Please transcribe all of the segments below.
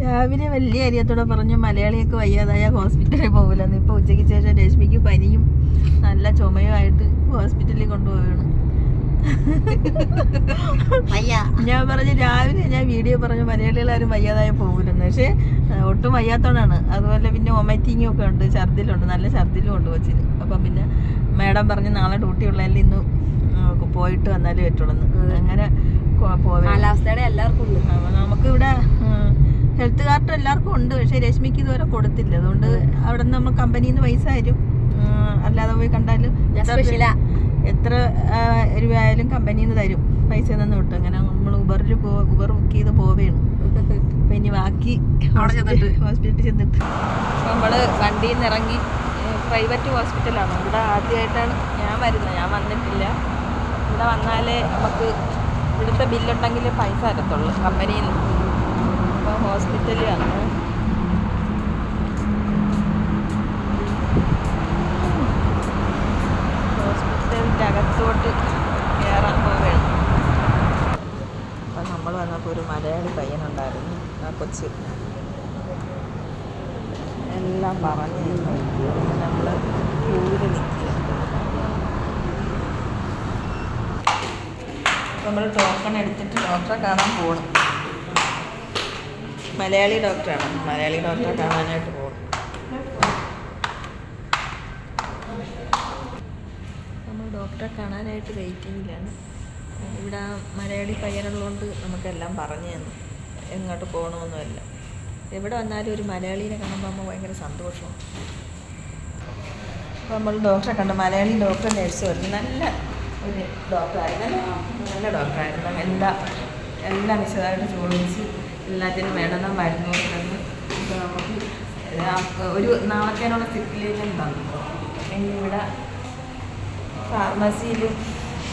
രാവിലെ വലിയ കാര്യത്തോടെ പറഞ്ഞു മലയാളിയൊക്കെ വയ്യാതായ ഹോസ്പിറ്റലിൽ പോകില്ലെന്ന്. ഇപ്പോൾ ഉച്ചയ്ക്ക് ശേഷം രശ്മിക്ക് പനിയും നല്ല ചുമയുമായിട്ട് ഹോസ്പിറ്റലിൽ കൊണ്ടുപോവുകയാണ്. ഞാൻ പറഞ്ഞു രാവിലെ ഞാൻ വീഡിയോ പറഞ്ഞു മലയാളികളാരും വയ്യാതായ പോകില്ലെന്ന്. പക്ഷേ ഒട്ടും വയ്യാത്തോണ്ടാണ്. അതുപോലെ പിന്നെ വൊമിറ്റിങ്ങും ഒക്കെ ഉണ്ട്, ഛർദിലുണ്ട്, നല്ല ഛർദിലും ഉണ്ട് കൊച്ചിന്. അപ്പം പിന്നെ മാഡം പറഞ്ഞ് നാളെ ഡ്യൂട്ടി ഉള്ളതിൽ ഇന്ന് പോയിട്ട് വന്നാലേ പറ്റുള്ളൂ. അങ്ങനെ കാലാവസ്ഥയുടെ എല്ലാവർക്കും ഉണ്ട്. നമുക്ക് ഇവിടെ ഹെൽത്ത് കാർഡ് എല്ലാവർക്കും ഉണ്ട്. പക്ഷേ രശ്മിക്ക് ഇതുവരെ കൊടുത്തില്ല. അതുകൊണ്ട് അവിടെ നിന്ന് നമ്മൾ കമ്പനിയിൽ നിന്ന് പൈസ തരും. അല്ലാതെ പോയി കണ്ടാലും എത്ര രൂപയായാലും കമ്പനിയിൽ നിന്ന് തരും, പൈസ നിന്ന് കിട്ടും. അങ്ങനെ നമ്മൾ ഉബർ ബുക്ക് ചെയ്ത് പോവുകയാണ്. അപ്പം ഇനി ബാക്കി ഹോസ്പിറ്റലിൽ ചെന്നിട്ട് നമ്മൾ വണ്ടിയിൽ നിന്ന് ഇറങ്ങി. പ്രൈവറ്റ് ഹോസ്പിറ്റലാണ് ഇവിടെ. ആദ്യമായിട്ടാണ് ഞാൻ വരുന്നത്, ഞാൻ വന്നിട്ടില്ല. ഇവിടെ വന്നാലേ നമുക്ക് ഇവിടുത്തെ ബില്ലുണ്ടെങ്കിൽ പൈസ തരത്തുള്ളൂ കമ്പനിയിൽ നിന്ന്. അപ്പോൾ ഹോസ്പിറ്റലിൽ വന്ന് ഹോസ്പിറ്റലിൻ്റെ അകത്തോട്ട് കയറാൻ പോവുകയാണ്. അപ്പം നമ്മൾ വന്നപ്പോൾ ഒരു മലയാളി പയ്യനുണ്ടായിരുന്നു. ആ കൊച്ച് എല്ലാം പറഞ്ഞു നമ്മൾ ക്യൂവിൽ നിൽക്കുക. നമ്മൾ ടോക്കൺ എടുത്തിട്ട് ഡോക്ടറെ കാണാൻ പോകണം. മലയാളി ഡോക്ടറാണ്. മലയാളി ഡോക്ടറെ കാണാനായിട്ട് പോകണം. നമ്മൾ ഡോക്ടറെ കാണാനായിട്ട് വെയിറ്റിങ്ങിലാണ്. ഇവിടെ മലയാളി പയ്യനുള്ളതുകൊണ്ട് നമുക്കെല്ലാം പറഞ്ഞു തന്നു, എങ്ങോട്ട് പോകണമെന്നുമല്ല. എവിടെ വന്നാലും ഒരു മലയാളീനെ കാണുമ്പോൾ നമ്മൾ ഭയങ്കര സന്തോഷമാണ്. അപ്പോൾ നമ്മൾ ഡോക്ടറെ കണ്ട മലയാളി ഡോക്ടർ നേഴ്സ് വരുന്നു. നല്ല ഒരു ഡോക്ടറായിരുന്നു, നല്ല ഡോക്ടറായിരുന്നു. എല്ലാം വിശദമായിട്ട് ചോദിച്ച് എല്ലാത്തിനും വേണമെന്ന മരുന്ന് തന്നു. നമുക്ക് ഒരു നാളത്തേനുള്ള സിക്ക് തന്നു. പിന്നെ ഇവിടെ ഫാർമസിയിലും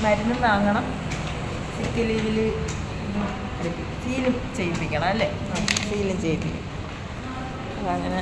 മരുന്നും വാങ്ങണം, സിക്ക് ലീവിൽ സീലും ചെയ്യിപ്പിക്കണം അല്ലേ? സീലും ചെയ്യിപ്പിക്കും. അപ്പം അങ്ങനെ